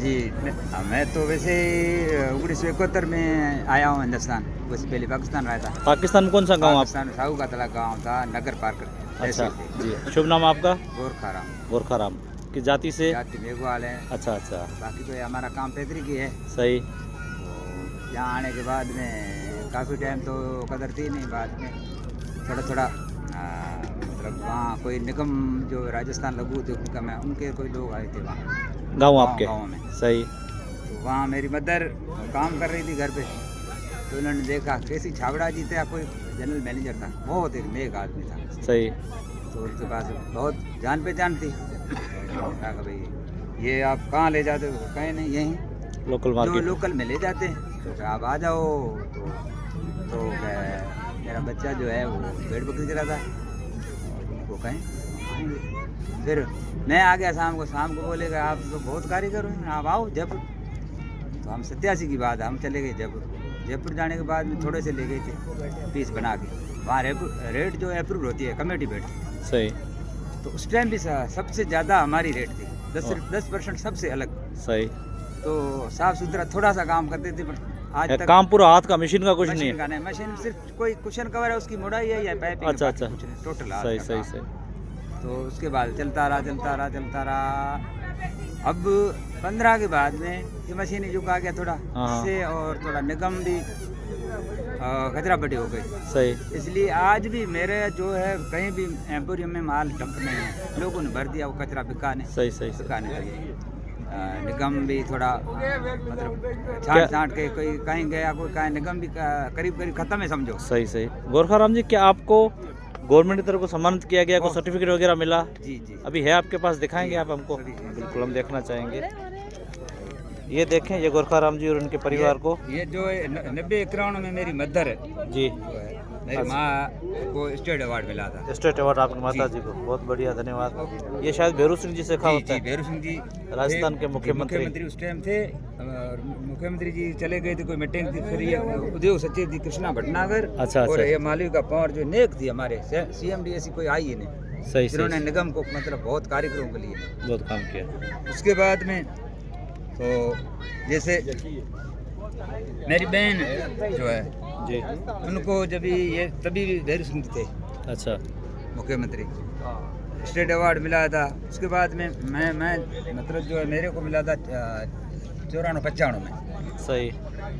जी मैं तो वैसे 1971 में आया हूँ हिंदुस्तान, उससे पहले पाकिस्तान रहा था। पाकिस्तान में कौन सा गांव आप? पाकिस्तान में साहू का तला गाँव था, नगर पार्क अच्छा तहसील थी। जी, शुभ नाम आपका? गोरखाराम गोरखाराम। किस जाति से? जाति मेघवाल है। अच्छा अच्छा, बाकी तो ये हमारा काम पैतृक ही है। सही। तो यहाँ आने के बाद में काफ़ी टाइम तो कदर थी नहीं, बाद में थोड़ा थोड़ा मतलब वहाँ कोई निगम जो राजस्थान लघु उद्योग निगम है, उनके कोई लोग आए थे वहाँ गांव आपके? गाँव में। सही। तो वहाँ मेरी मदर काम कर रही थी घर पे, तो उन्होंने देखा कैसी छाबड़ा जी था, कोई जनरल मैनेजर था, बहुत एक नेक आदमी था। सही। तो उसके पास बहुत जान पहचान थी। तो कहा कि भाई ये आप कहाँ ले जाते हो? कहीं नहीं, यहीं लोकल जो मार्केट। लोकल में ले जाते हैं। तो कहा आप आ जाओ। तो मेरा बच्चा जो है वो भेड़ बकरी चला था, और उनको कहें आएंगे। फिर मैं आ गया शाम को बोलेगा आप तो बहुत कारीगर हो, आप आओ जयपुर। तो हम 87 की बात है, हम चले गए जयपुर जाने के बाद में थोड़े से ले गए थे पीस बना के। वहाँ रेट जो अप्रूव होती है कमेटी बेट, सही। तो उस टाइम भी सबसे ज़्यादा हमारी रेट थी 10% सबसे अलग। सही। तो साफ सुथरा थोड़ा सा काम करते थे, पर आज तक काम पूरा हाथ का, मशीन का कुछ नहीं मशीन है? का नहीं, मशीन सिर्फ कोई कुशन कवर है उसकी मुड़ाई है या पाइपिंग। अच्छा अच्छा, टोटल सही सही सही। तो उसके बाद चलता रहा। अब 15 के बाद में ये मशीनी युग आ गया थोड़ा इससे, और थोड़ा निगम भी कचरा पट्टी हो गई। सही। इसलिए आज भी मेरे जो है कहीं भी एम्पोरियम में माल डंप नहीं है, लोगों ने भर दिया वो कचरा बिकाने। सही सही। बिकाने लगे। निगम भी थोड़ा मतलब छांट के कोई कहीं गया, कोई कहीं, निगम भी करीब खत्म है समझो। सही सही। गोरखाराम जी, क्या आपको गवर्नमेंट की तरफ को सम्मानित किया गया, कोई सर्टिफिकेट वगैरह मिला? जी जी अभी है आपके पास, दिखाएंगे आप हमको? बिल्कुल, हम देखना चाहेंगे। ये देखें, ये गोरखाराम जी और उनके परिवार को। ये जो 90-91 में मेरी मदर है जी, मेरी माँ को स्टेट अवार्ड मिला था। स्टेट अवार्ड आपकी माता जी को, बहुत बढ़िया, धन्यवाद। ये शायद भैरू सिंह जी से खा होता है। भैरू सिंह जी राजस्थान के मुख्यमंत्री उस टाइम थे, और मुख्यमंत्री जी चले गए थे, कोई मीटिंग थी, फिर ये उद्योग सचिव थी कृष्णा भटनागर। अच्छा, और ये मालवी का पवार जो नेक थी हमारे CMD, ऐसी कोई आई ही नहीं। सही। जिन्होंने निगम को मतलब बहुत कारीगरों के लिए बहुत काम किया। उसके बाद में तो जैसे मेरी बहन जो है जी, उनको जब ये तभी भैरू सिंह थे अच्छा, मुख्यमंत्री, स्टेट अवार्ड मिला था। उसके बाद में मैं मतलब जो है मेरे को मिला था 94-95 में। सही।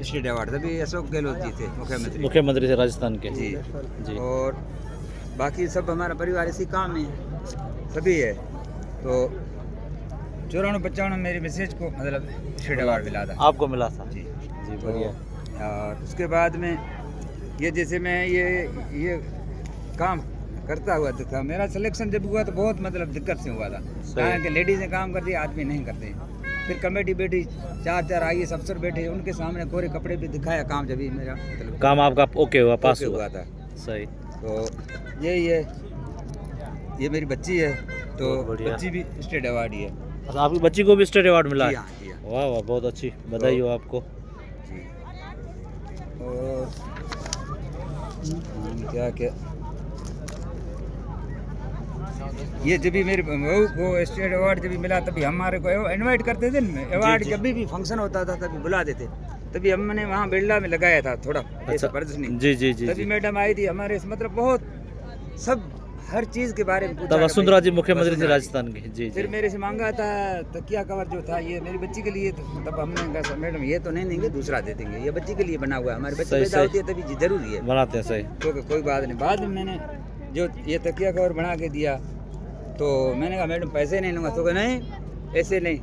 स्टेट अवार्ड तभी अशोक गहलोत जी थे मुख्यमंत्री थे राजस्थान के। जी जी। और बाकी सब हमारा परिवार इसी काम में सभी है। तो 94-95 में मेरी मिसेज को मतलब स्टेट अवार्ड मिला था। आपको मिला था? जी जी, बढ़िया। और उसके बाद में ये जैसे मैं ये काम करता हुआ था, मेरा सिलेक्शन जब हुआ तो बहुत मतलब दिक्कत से हुआ था, कारण कि लेडीज़ें काम करती, आदमी नहीं करते। फिर कमेटी बैठी, 4 IAS अफसर बैठे, उनके सामने कोरे कपड़े भी दिखाया काम, जब भी मेरा मतलब काम आपका ओके हुआ, पास हुआ था। सही। तो यही है, ये मेरी बच्ची है, तो बच्ची भी स्टेट अवार्ड ही है। अच्छा, आपकी बच्ची को भी स्टेट अवार्ड मिला है? जी हाँ। वाह वाह, बहुत अच्छी, बधाई हो आपको। और क्या ये जब भी मेरे बहू को स्टेट अवार्ड जब भी मिला, तभी हमारे को इनवाइट करते थे ना, अवार्ड जब भी फंक्शन होता था तभी बुला देते, तभी हमने वहाँ बिरला में लगाया था थोड़ा ऐसा प्रदर्शनी। जी जी जी। तभी मैडम आई थी हमारे, मतलब बहुत सब हर चीज़ के बारे में पूछा। तब वसुंधरा जी मुख्यमंत्री थे राजस्थान के। जी। फिर मेरे से मांगा था तकिया कवर जो था, ये मेरी बच्ची के लिए, तो तब हमने कहा मैडम ये तो नहीं देंगे, दूसरा दे देंगे, ये बच्ची के लिए बना हुआ है, हमारे बच्चे पैदा होती है तभी जरूरी है, बनाते हैं। सही। तो कोई बात नहीं। बाद में मैंने जो ये तकिया कवर बना के दिया, तो मैंने कहा मैडम पैसे नहीं लूँगा, तो नहीं ऐसे नहीं,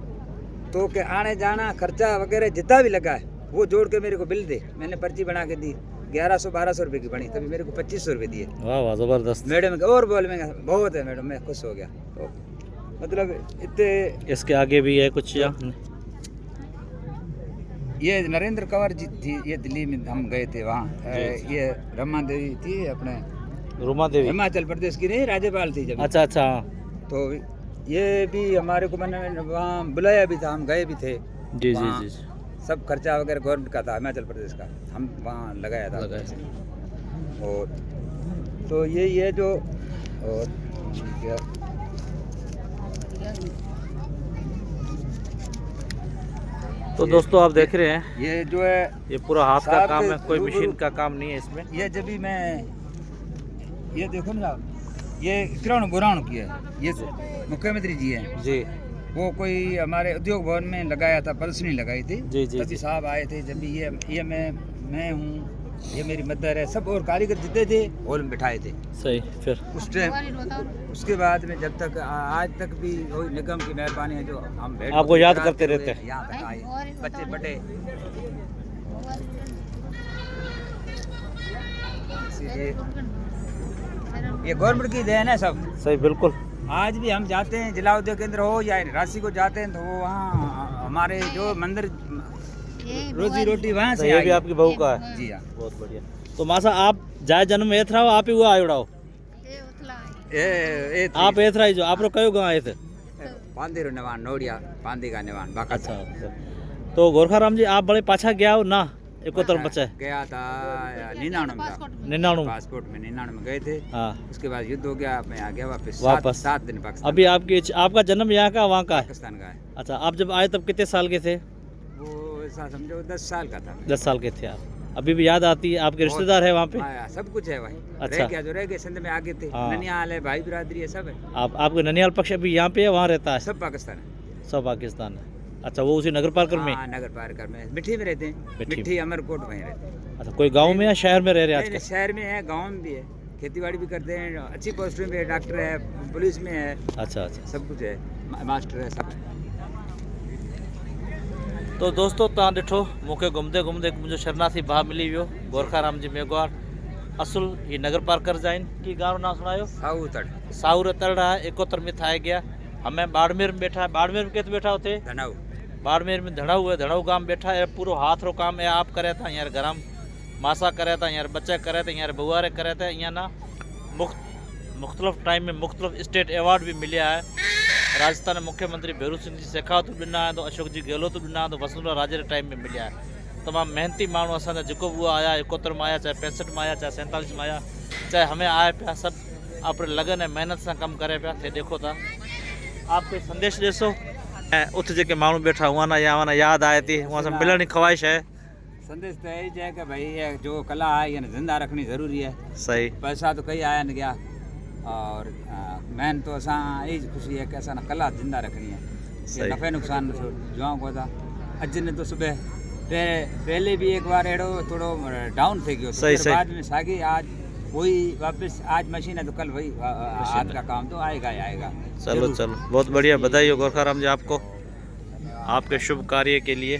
तो के आने जाना खर्चा वगैरह जितना भी लगा है वो जोड़ के मेरे को बिल दे। मैंने पर्ची बना के दी, 1100-1200 रुपये की बनी, तभी मेरे को 2500 रुपये दिए। वाह वाह, जबरदस्त। मैडम और बोल में बहुत है मैडम, मैं खुश हो गया। तो मतलब इतने इसके आगे भी है कुछ या? ये नरेंद्र कंवर जी थी, ये दिल्ली में हम गए थे, वहाँ ये रमा देवी थी, अपने रुमा देवी, हिमाचल प्रदेश की नहीं, राज्यपाल थी जब। अच्छा अच्छा। तो ये भी हमारे को मैंने वहाँ बुलाया भी था, हम गए भी थे। जी जी जी। सब खर्चा वगैरह गवर्नमेंट का था, हिमाचल प्रदेश का, हम वहाँ लगाया था। और तो यही है जो, और क्या तो दोस्तों आप देख रहे हैं ये जो है ये पूरा हाथ का साहब काम के है, कोई रूबरू- मशीन का काम नहीं है इसमें। ये जब भी मैं ये देखो ना आप, ये किरण बुराण की है, ये मुख्यमंत्री जी हैं, जी वो कोई हमारे उद्योग भवन में लगाया था, प्रदर्शनी लगाई थी, जी जी तभी जी। साहब आए थे। जब भी ये मैं हूँ, ये मेरी मदर है, सब और कारीगर जितने थे हॉल में बिठाए थे सही। फिर उस टाइम। उसके बाद में जब तक आज तक भी वही निगम की मेहरबानी है जो हम भेंट आपको बकरी याद कराते करते हुए रहते हैं। यहाँ तक आए, बच्चे बड़े। इसीलिए ये गवर्नमेंट की देन है सब। सही बिल्कुल। आज भी हम जाते हैं, जिला उद्योग केंद्र हो या राशि को जाते हैं, तो वो वहाँ हमारे जो मंदिर रोजी रोटी वहाँ तो से ये आई भी है। आपकी बहू का है। जी हाँ। बहुत बढ़िया। तो मासा आप जाए जन्म एथ रहो, आप ही हुआ आयोड़ाओ, आप एथ रही जो आप लोग कयो गाँव आए थे। पांदी रो निवान नोड़िया, पांदी का निवान बाका। अच्छा तो गोरखाराम जी आप बड़े पाछा गया हो ना, इकोतर बचे गया था 99 में था। 99 पासपोर्ट में 99 में गए थे। हाँ। उसके बाद युद्ध हो गया, मैं आ गया वापस। वापस। 7 दिन पाकिस्तान। अभी आपका जन्म यहाँ का वहाँ का है। पाकिस्तान का है। अच्छा आप जब आए तब कितने साल के थे। वो ऐसा समझो 10 साल का था। 10 साल के थे आप। अभी भी याद आती है, आपके रिश्तेदार है वहाँ पे। हाँ, सब कुछ है भाई। अच्छा। रह गया जो रह गए, सिंध में आगे थे, हाँ। ननिहाल है, भाई बिरादरी है, सब है। आपके ननिहाल पक्ष अभी यहाँ पे है, वहाँ रहता है। सब पाकिस्तान है। सब पाकिस्तान है। अच्छा वो उसी नगर पार्कर में। हाँ, नगर पार्कर में, मिट्टी में रहते हैं। मिट्टी मिट्टी अमरकोट में रहते हैं। अच्छा कोई गांव में या शहर में रह रहे हैं नहीं, आजकल। शहर में है, गांव में भी है, खेतीबाड़ी भी करते हैं, अच्छी पोस्ट में भी है, डॉक्टर है, पुलिस में है, अच्छा अच्छा। सब कुछ है, मास्टर है, सब है। तो दोस्तों तव्हां ॾिठो मूंखे घुमंदे घुमंदे मुंहिंजो शरणार्थी भाउ मिली वियो गोरखाराम जी मेघवार असुल ये नगर पार्कर जाइन की गाँव नाम सुनायो साउतड़ साउर तड़ा है 71 में था गया। हमें बाड़मेर में बैठा है। बाड़मेर में कितने बैठा होते धनाऊ बाड़मेर में धड़ाऊ है, धड़ाऊ गांव बैठा है। पूरा हाथ रो काम है आप करे था यार, गरम मासा करे था यार, बच्चे करे थे यार, बुआरे करे थे यहाँ ना। मुख्तलिफ टाइम में मुख्तलिफ स्टेट अवार्ड भी मिलिया है। राजस्थान में मुख्यमंत्री भैरू सिंह जी सेखावत ॾिना है, तो अशोक जी गहलोत ॾिना, तो वसुंधरा राजे के टाइम में मिलिया है। तमाम मेहनती माण्हू असांजा जेको भी आया 71 में आया, चाहे 65 में आया, चाहे 47 में आया, चाहे हमें आया पिया, सब अपने लगन है मेहनत से कम करे पिया थे। देखो था आप कोई संदेश ॾिसो उत जेके माण्हू बैठा हुआ ना या वहाँ याद आए थी वहाँ से मिलण की ख्वाहिश है। संदेश तो यही है कि भाई ये जो कला है ये जिंदा रखनी ज़रूरी है। सही। पैसा तो कहीं आया न गया, और मेन तो असां यही खुशी है कि असां कला जिंदा रखनी है। सही। नफ़े नुकसान जो को था अज ने तो सुबह पहले भी एक बार एड़ो थोड़ो डाउन थे गयो, सही, सही। बाद में सागी आज वही वापस, आज मशीन है तो कल वही हाथ का काम तो आएगा ही आएगा। चलो जरूर। चलो बहुत बढ़िया, बधाई हो गोरखाराम जी आपको आपके शुभ कार्य के लिए।